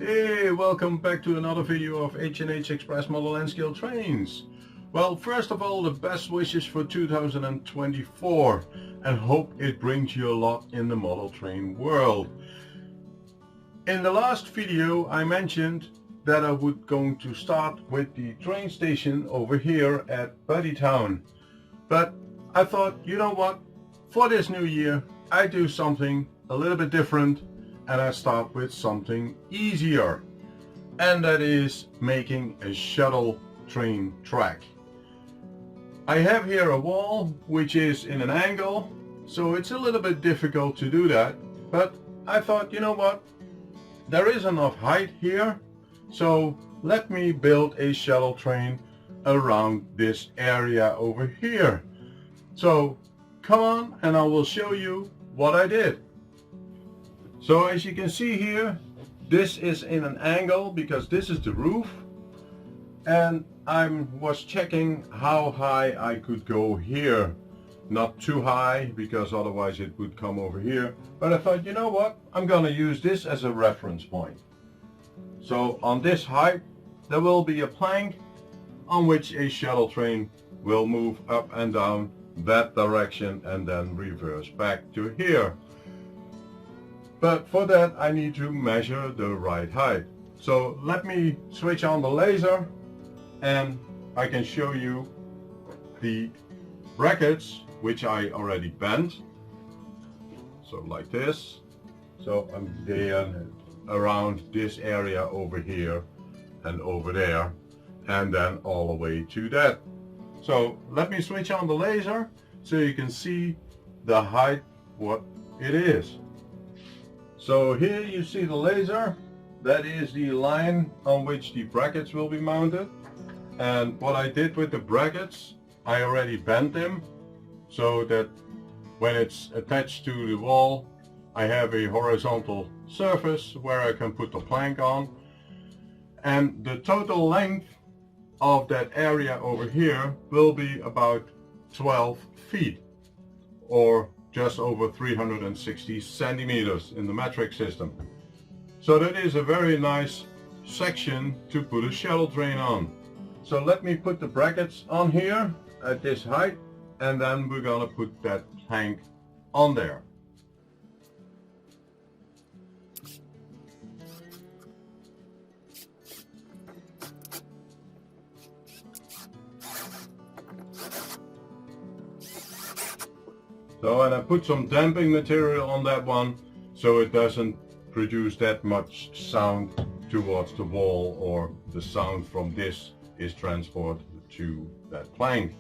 Hey, welcome back to another video of H&H Express Model nscale trains. Well, first of all, the best wishes for 2024 and hope it brings you a lot in the model train world. In the last video I mentioned that I would going to start with the train station over here at Buddytown. But I thought, you know what, for this new year I do something a little bit different and I start with something easier, and that is making a shuttle train track. I have here a wall which is in an angle, so it's a little bit difficult to do that, but I thought, you know what, there is enough height here, so let me build a shuttle train around this area over here. So come on and I will show you what I did. So as you can see here, this is in an angle because this is the roof, and I was checking how high I could go here. Not too high because otherwise it would come over here, but I thought, you know what, I'm gonna use this as a reference point. So on this height there will be a plank on which a shuttle train will move up and down that direction and then reverse back to here. But for that I need to measure the right height. So let me switch on the laser and I can show you the brackets which I already bent. So like this. So I'm there around this area over here and over there and then all the way to that. So let me switch on the laser so you can see the height what it is. So here you see the laser, that is the line on which the brackets will be mounted. And what I did with the brackets, I already bent them so that when it's attached to the wall, I have a horizontal surface where I can put the plank on. And the total length of that area over here will be about 12 feet or just over 360 centimeters in the metric system. So that is a very nice section to put a shuttle train on. So let me put the brackets on here at this height, and then we're gonna put that plank on there. So, and I put some damping material on that one so it doesn't produce that much sound towards the wall, or the sound from this is transported to that plank.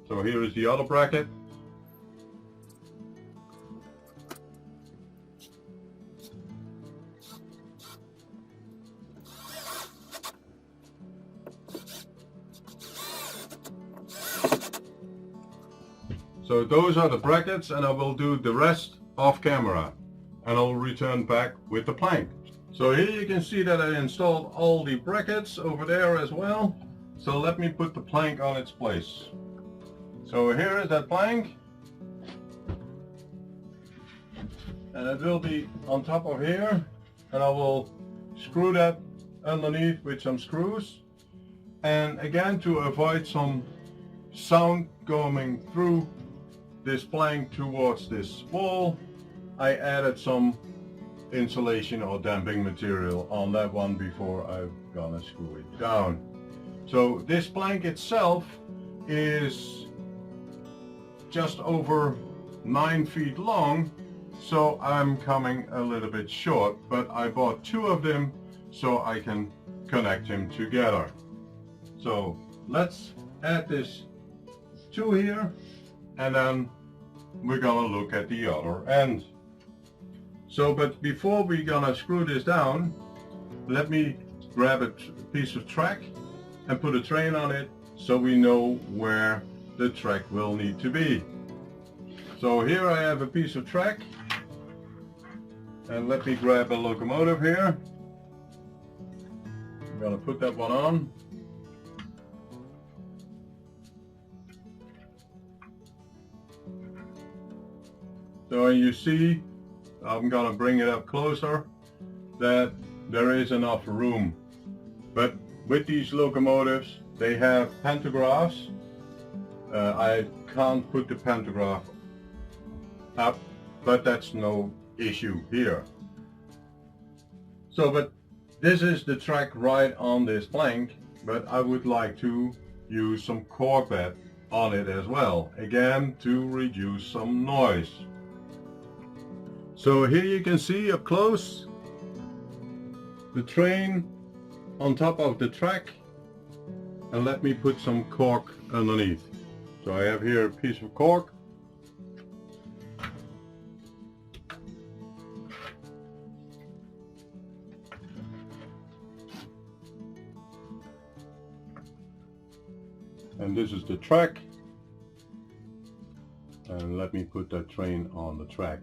So here is the other bracket. So those are the brackets, and I will do the rest off camera and I'll return back with the plank. So here you can see that I installed all the brackets over there as well. So let me put the plank on its place. So here is that plank, and it will be on top of here, and I will screw that underneath with some screws. And again, to avoid some sound coming through this plank towards this wall, I added some insulation or damping material on that one before I'm gonna screw it down. So this plank itself is just over 9 feet long, so I'm coming a little bit short, but I bought 2 of them so I can connect them together. So let's add this 2 here, and then we're gonna look at the other end. So, but before we're gonna screw this down, let me grab a piece of track and put a train on it so we know where the track will need to be. So here I have a piece of track, and let me grab a locomotive here. I'm gonna put that one on. So you see I'm gonna bring it up closer, that there is enough room. But with these locomotives, they have pantographs. I can't put the pantograph up, but that's no issue here. So, but this is the track right on this plank, but I would like to use some cork bed on it as well, again to reduce some noise. So here you can see up close the train on top of the track, and let me put some cork underneath. So I have here a piece of cork. And this is the track, and let me put that train on the track.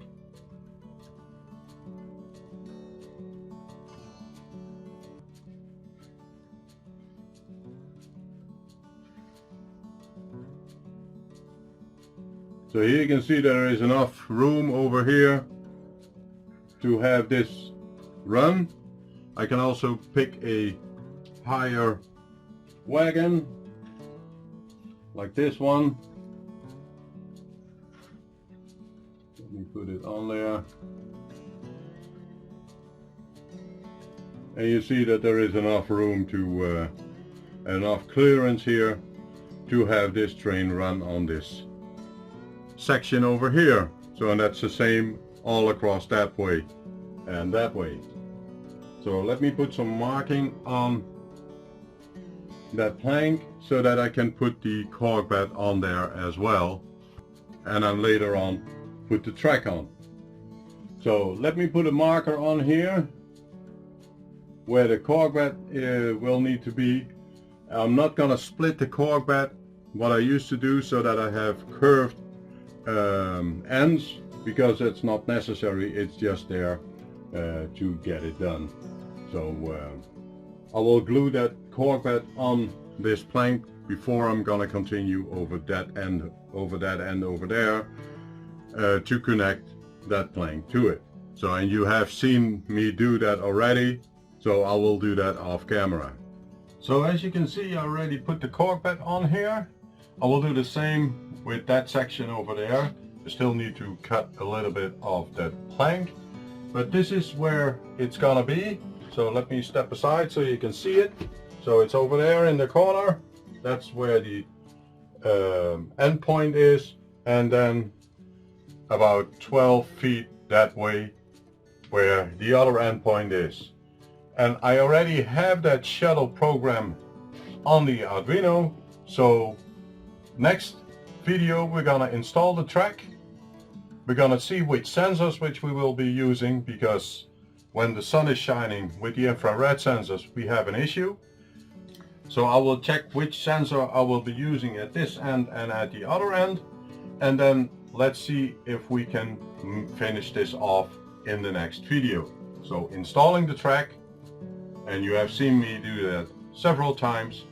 So here you can see there is enough room over here to have this run. I can also pick a higher wagon like this one. Let me put it on there. And you see that there is enough room to, enough clearance here to have this train run on this section over here. So, and that's the same all across that way and that way. So let me put some marking on that plank so that I can put the cork bed on there as well, and then later on put the track on. So let me put a marker on here where the cork bed will need to be. I'm not gonna split the cork bed, what I used to do, so that I have curved ends, because it's not necessary, it's just there to get it done. So I will glue that cork bed on this plank before I'm gonna continue over that end over there to connect that plank to it. So, and you have seen me do that already, so I will do that off camera. So as you can see, I already put the cork bed on here. I will do the same with that section over there. I still need to cut a little bit of that plank, but this is where it's gonna be. So let me step aside so you can see it. So it's over there in the corner. That's where the end point is, and then about 12 feet that way where the other end point is. And I already have that shuttle program on the Arduino. So next video we're gonna install the track. We're gonna see which sensors which we will be using, because when the sun is shining with the infrared sensors we have an issue. So I will check which sensor I will be using at this end and at the other end, and then let's see if we can finish this off in the next video. So installing the track, and you have seen me do that several times,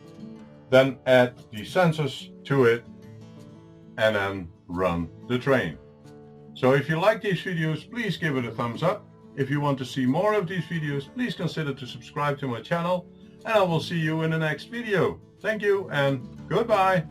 then add the sensors to it and then run the train. So if you like these videos, please give it a thumbs up. If you want to see more of these videos, please consider to subscribe to my channel, and I will see you in the next video. Thank you and goodbye.